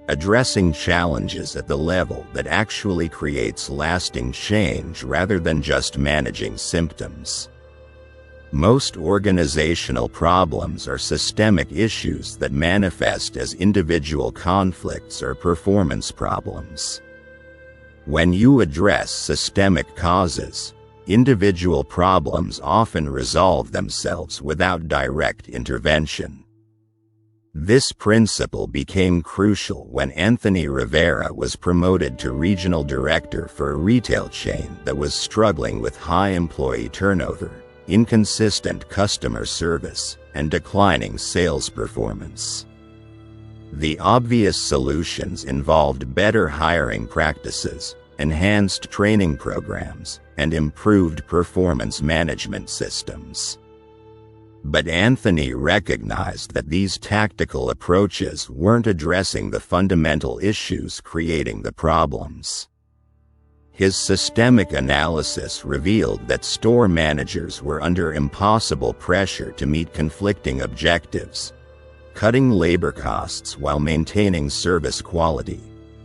addressing challenges at the level that actually creates lasting change rather than just managing symptoms. Most organizational problems are systemic issues that manifest as individual conflicts or performance problems. When you address systemic causes, individual problems often resolve themselves without direct intervention. This principle became crucial when Anthony Rivera was promoted to regional director for a retail chain that was struggling with high employee turnover, inconsistent customer service, and declining sales performance. The obvious solutions involved better hiring practices, enhanced training programs, and improved performance management systems. But Anthony recognized that these tactical approaches weren't addressing the fundamental issues creating the problems. His systemic analysis revealed that store managers were under impossible pressure to meet conflicting objectives, cutting labor costs while maintaining service quality,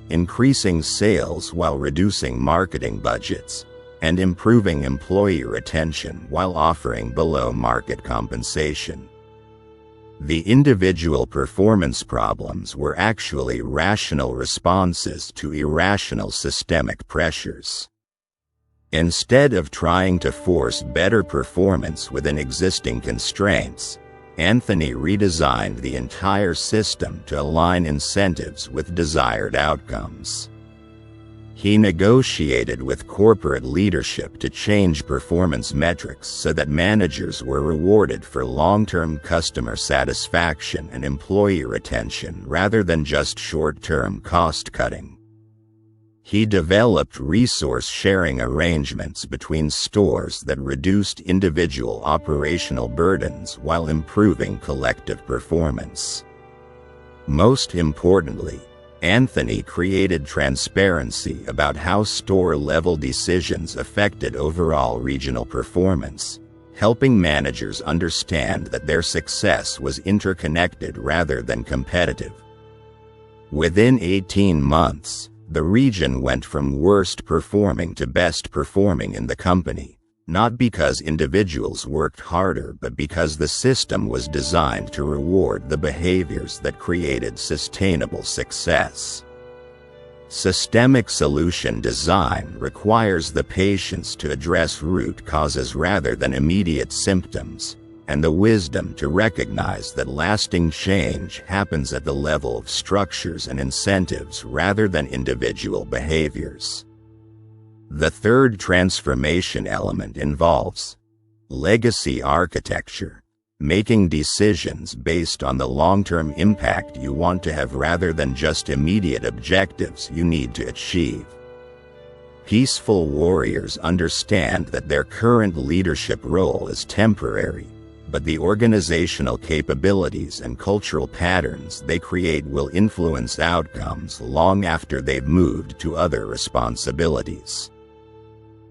increasing sales while reducing marketing budgets, and improving employee retention while offering below-market compensation. The individual performance problems were actually rational responses to irrational systemic pressures. Instead of trying to force better performance within existing constraints, Anthony redesigned the entire system to align incentives with desired outcomes. He negotiated with corporate leadership to change performance metrics so that managers were rewarded for long-term customer satisfaction and employee retention rather than just short-term cost-cutting. He developed resource-sharing arrangements between stores that reduced individual operational burdens while improving collective performance. Most importantly, Anthony created transparency about how store-level decisions affected overall regional performance, helping managers understand that their success was interconnected rather than competitive. Within 18 months, the region went from worst performing to best performing in the company, not because individuals worked harder but because the system was designed to reward the behaviors that created sustainable success. Systemic solution design requires the patience to address root causes rather than immediate symptoms, and the wisdom to recognize that lasting change happens at the level of structures and incentives rather than individual behaviors. The third transformation element involves legacy architecture, making decisions based on the long-term impact you want to have rather than just immediate objectives you need to achieve. Peaceful warriors understand that their current leadership role is temporary, but the organizational capabilities and cultural patterns they create will influence outcomes long after they've moved to other responsibilities.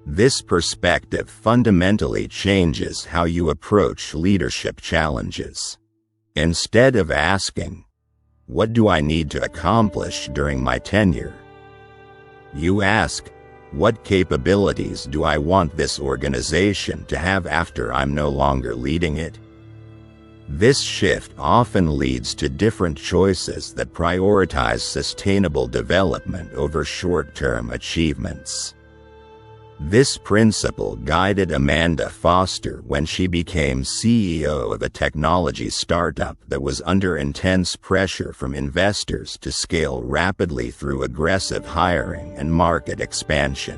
This perspective fundamentally changes how you approach leadership challenges. Instead of asking, "What do I need to accomplish during my tenure?" you ask, "What capabilities do I want this organization to have after I'm no longer leading it?" This shift often leads to different choices that prioritize sustainable development over short-term achievements. This principle guided Amanda Foster when she became CEO of a technology startup that was under intense pressure from investors to scale rapidly through aggressive hiring and market expansion.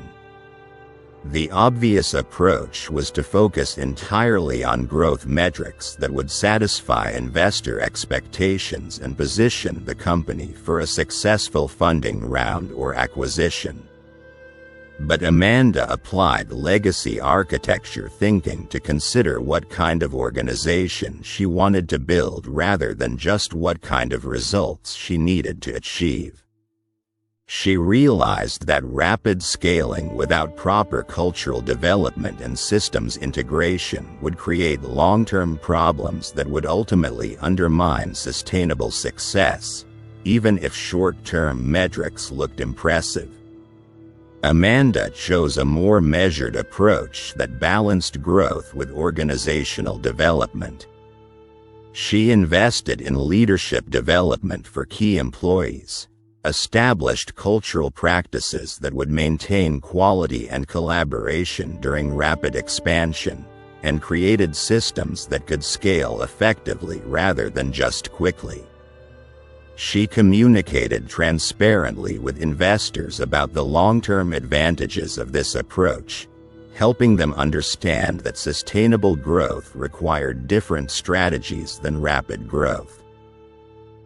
The obvious approach was to focus entirely on growth metrics that would satisfy investor expectations and position the company for a successful funding round or acquisition. But Amanda applied legacy architecture thinking to consider what kind of organization she wanted to build rather than just what kind of results she needed to achieve. She realized that rapid scaling without proper cultural development and systems integration would create long-term problems that would ultimately undermine sustainable success, even if short-term metrics looked impressive. Amanda chose a more measured approach that balanced growth with organizational development. She invested in leadership development for key employees, established cultural practices that would maintain quality and collaboration during rapid expansion, and created systems that could scale effectively rather than just quickly. She communicated transparently with investors about the long-term advantages of this approach, helping them understand that sustainable growth required different strategies than rapid growth.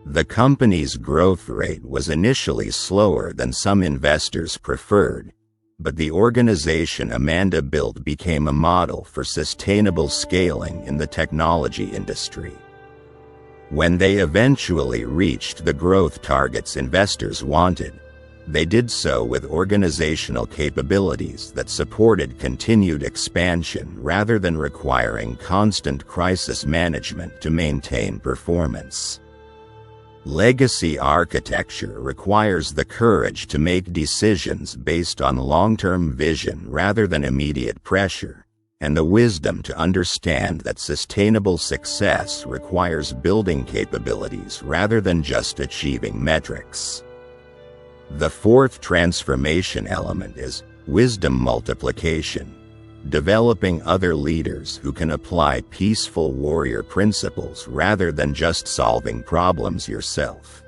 The company's growth rate was initially slower than some investors preferred, but the organization Amanda built became a model for sustainable scaling in the technology industry. When they eventually reached the growth targets investors wanted, they did so with organizational capabilities that supported continued expansion rather than requiring constant crisis management to maintain performance. Legacy architecture requires the courage to make decisions based on long-term vision rather than immediate pressure, and the wisdom to understand that sustainable success requires building capabilities rather than just achieving metrics. The fourth transformation element is wisdom multiplication, developing other leaders who can apply peaceful warrior principles rather than just solving problems yourself.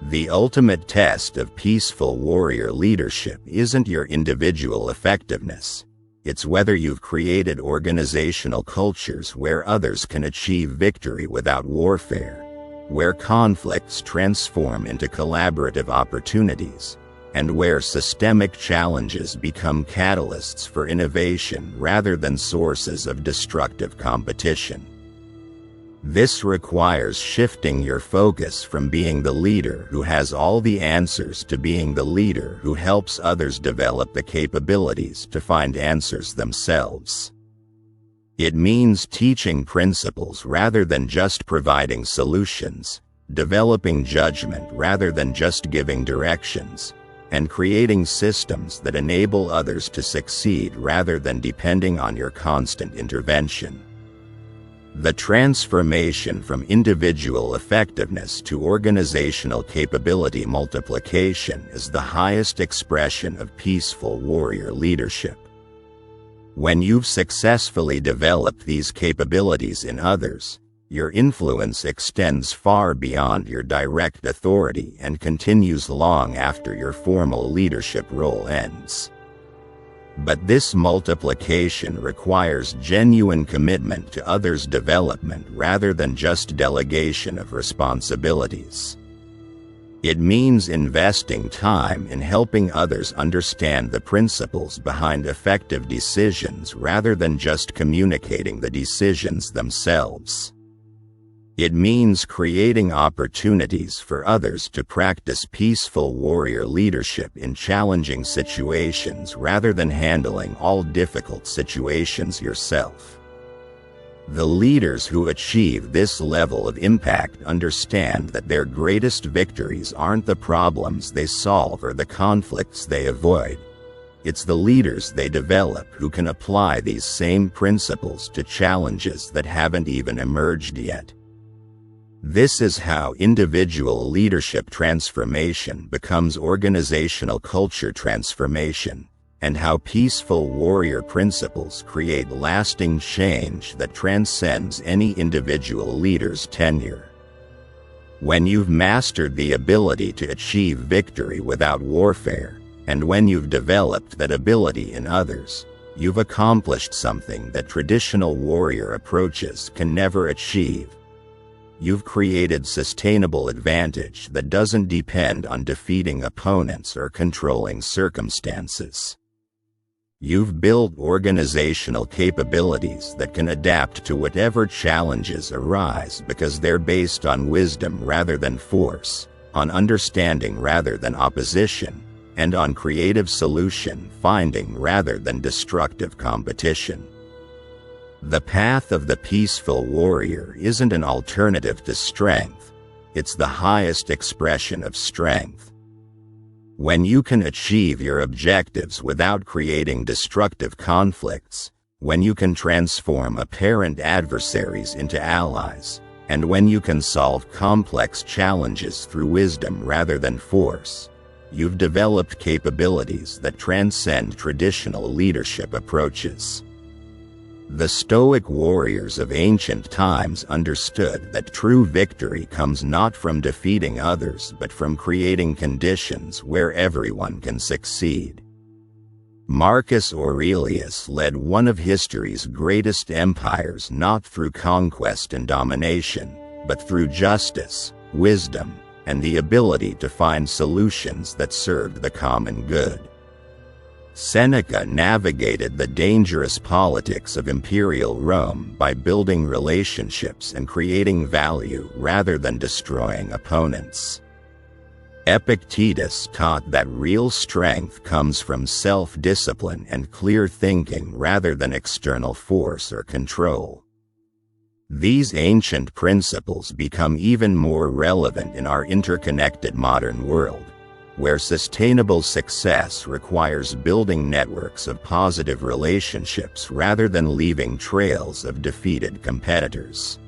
The ultimate test of peaceful warrior leadership isn't your individual effectiveness. It's whether you've created organizational cultures where others can achieve victory without warfare, where conflicts transform into collaborative opportunities, and where systemic challenges become catalysts for innovation rather than sources of destructive competition. This requires shifting your focus from being the leader who has all the answers to being the leader who helps others develop the capabilities to find answers themselves. It means teaching principles rather than just providing solutions, developing judgment rather than just giving directions, and creating systems that enable others to succeed rather than depending on your constant intervention. The transformation from individual effectiveness to organizational capability multiplication is the highest expression of peaceful warrior leadership. When you've successfully developed these capabilities in others, your influence extends far beyond your direct authority and continues long after your formal leadership role ends. But this multiplication requires genuine commitment to others' development rather than just delegation of responsibilities. It means investing time in helping others understand the principles behind effective decisions rather than just communicating the decisions themselves. It means creating opportunities for others to practice peaceful warrior leadership in challenging situations rather than handling all difficult situations yourself. The leaders who achieve this level of impact understand that their greatest victories aren't the problems they solve or the conflicts they avoid. It's the leaders they develop who can apply these same principles to challenges that haven't even emerged yet. This is how individual leadership transformation becomes organizational culture transformation, and how peaceful warrior principles create lasting change that transcends any individual leader's tenure. When you've mastered the ability to achieve victory without warfare, and when you've developed that ability in others, you've accomplished something that traditional warrior approaches can never achieve. You've created sustainable advantage that doesn't depend on defeating opponents or controlling circumstances. You've built organizational capabilities that can adapt to whatever challenges arise because they're based on wisdom rather than force, on understanding rather than opposition, and on creative solution finding rather than destructive competition. The path of the peaceful warrior isn't an alternative to strength, it's the highest expression of strength. When you can achieve your objectives without creating destructive conflicts, when you can transform apparent adversaries into allies, and when you can solve complex challenges through wisdom rather than force, you've developed capabilities that transcend traditional leadership approaches. The Stoic warriors of ancient times understood that true victory comes not from defeating others but from creating conditions where everyone can succeed. Marcus Aurelius led one of history's greatest empires not through conquest and domination, but through justice, wisdom, and the ability to find solutions that served the common good. Seneca navigated the dangerous politics of imperial Rome by building relationships and creating value rather than destroying opponents. Epictetus taught that real strength comes from self-discipline and clear thinking rather than external force or control. These ancient principles become even more relevant in our interconnected modern world, where sustainable success requires building networks of positive relationships rather than leaving trails of defeated competitors.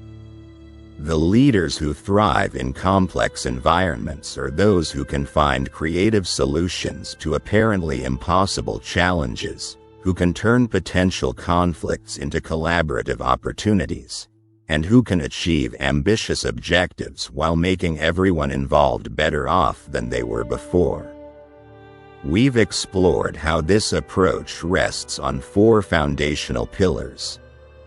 The leaders who thrive in complex environments are those who can find creative solutions to apparently impossible challenges, who can turn potential conflicts into collaborative opportunities, and who can achieve ambitious objectives while making everyone involved better off than they were before. We've explored how this approach rests on 4 foundational pillars: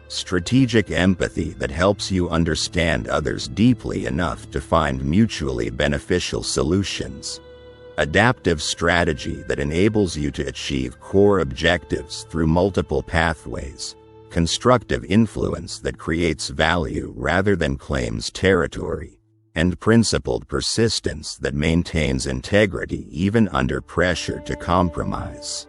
strategic empathy that helps you understand others deeply enough to find mutually beneficial solutions, adaptive strategy that enables you to achieve core objectives through multiple pathways, constructive influence that creates value rather than claims territory, and principled persistence that maintains integrity even under pressure to compromise.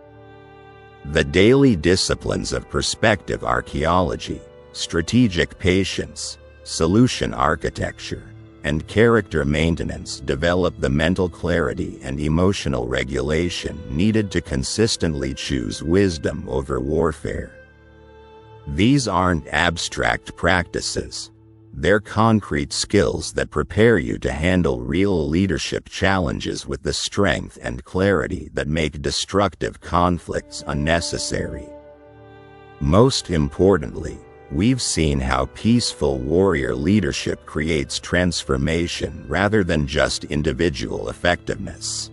The daily disciplines of perspective archaeology, strategic patience, solution architecture, and character maintenance develop the mental clarity and emotional regulation needed to consistently choose wisdom over warfare. These aren't abstract practices. They're concrete skills that prepare you to handle real leadership challenges with the strength and clarity that make destructive conflicts unnecessary. Most importantly, we've seen how peaceful warrior leadership creates transformation rather than just individual effectiveness.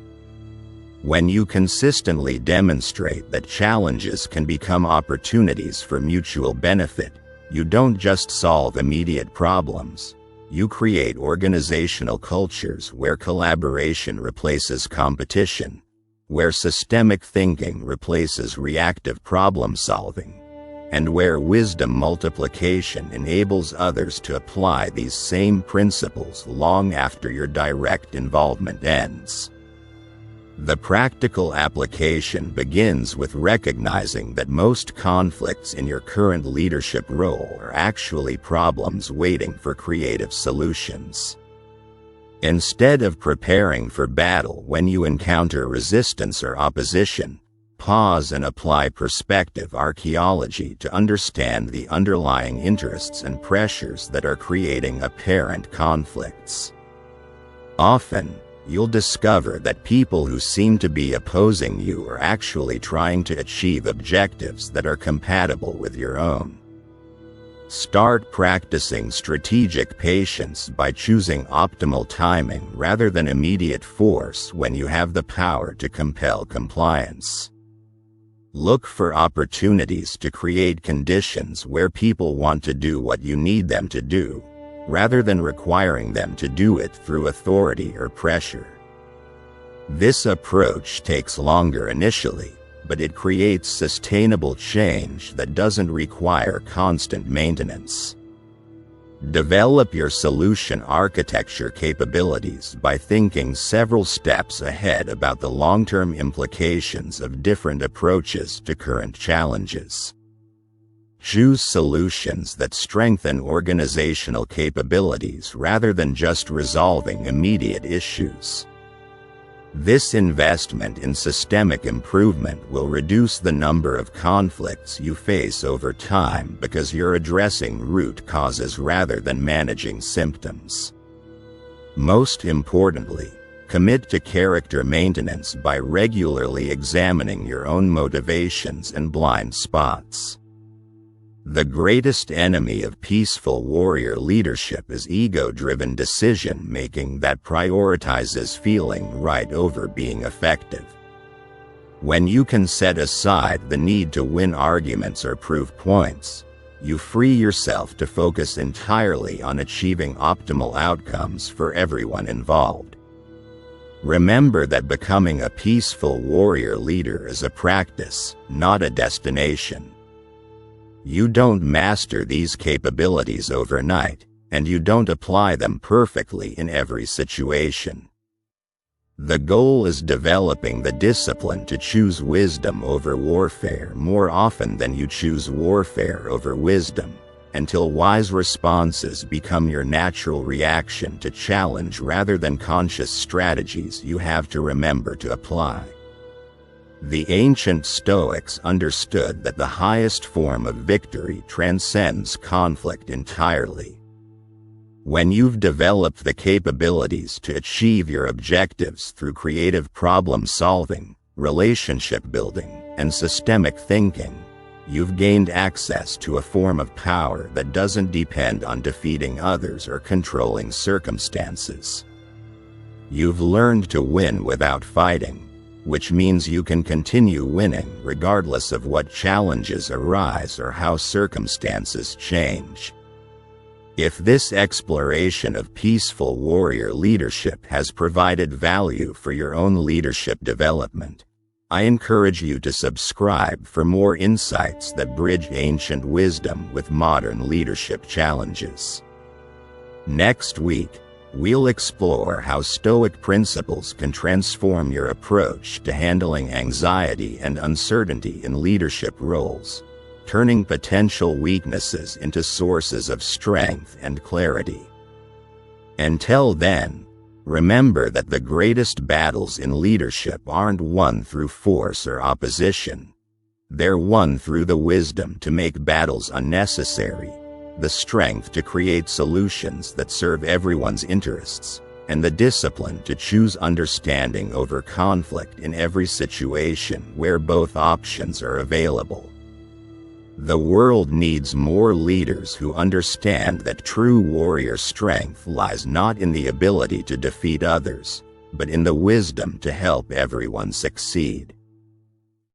When you consistently demonstrate that challenges can become opportunities for mutual benefit, you don't just solve immediate problems. You create organizational cultures where collaboration replaces competition, where systemic thinking replaces reactive problem solving, and where wisdom multiplication enables others to apply these same principles long after your direct involvement ends. The practical application begins with recognizing that most conflicts in your current leadership role are actually problems waiting for creative solutions. Instead of preparing for battle when you encounter resistance or opposition, pause and apply perspective archaeology to understand the underlying interests and pressures that are creating apparent conflicts. Often, you'll discover that people who seem to be opposing you are actually trying to achieve objectives that are compatible with your own. Start practicing strategic patience by choosing optimal timing rather than immediate force when you have the power to compel compliance. Look for opportunities to create conditions where people want to do what you need them to do, rather than requiring them to do it through authority or pressure. This approach takes longer initially, but it creates sustainable change that doesn't require constant maintenance. Develop your solution architecture capabilities by thinking several steps ahead about the long-term implications of different approaches to current challenges. Choose solutions that strengthen organizational capabilities rather than just resolving immediate issues. This investment in systemic improvement will reduce the number of conflicts you face over time because you're addressing root causes rather than managing symptoms. Most importantly, commit to character maintenance by regularly examining your own motivations and blind spots. The greatest enemy of peaceful warrior leadership is ego-driven decision-making that prioritizes feeling right over being effective. When you can set aside the need to win arguments or prove points, you free yourself to focus entirely on achieving optimal outcomes for everyone involved. Remember that becoming a peaceful warrior leader is a practice, not a destination. You don't master these capabilities overnight, and you don't apply them perfectly in every situation. The goal is developing the discipline to choose wisdom over warfare more often than you choose warfare over wisdom, until wise responses become your natural reaction to challenge rather than conscious strategies you have to remember to apply. The ancient Stoics understood that the highest form of victory transcends conflict entirely. When you've developed the capabilities to achieve your objectives through creative problem solving, relationship building, and systemic thinking, you've gained access to a form of power that doesn't depend on defeating others or controlling circumstances. You've learned to win without fighting, which means you can continue winning regardless of what challenges arise or how circumstances change. If this exploration of peaceful warrior leadership has provided value for your own leadership development, I encourage you to subscribe for more insights that bridge ancient wisdom with modern leadership challenges. Next week, we'll explore how Stoic principles can transform your approach to handling anxiety and uncertainty in leadership roles, turning potential weaknesses into sources of strength and clarity. Until then, remember that the greatest battles in leadership aren't won through force or opposition. They're won through the wisdom to make battles unnecessary, the strength to create solutions that serve everyone's interests, and the discipline to choose understanding over conflict in every situation where both options are available. The world needs more leaders who understand that true warrior strength lies not in the ability to defeat others, but in the wisdom to help everyone succeed.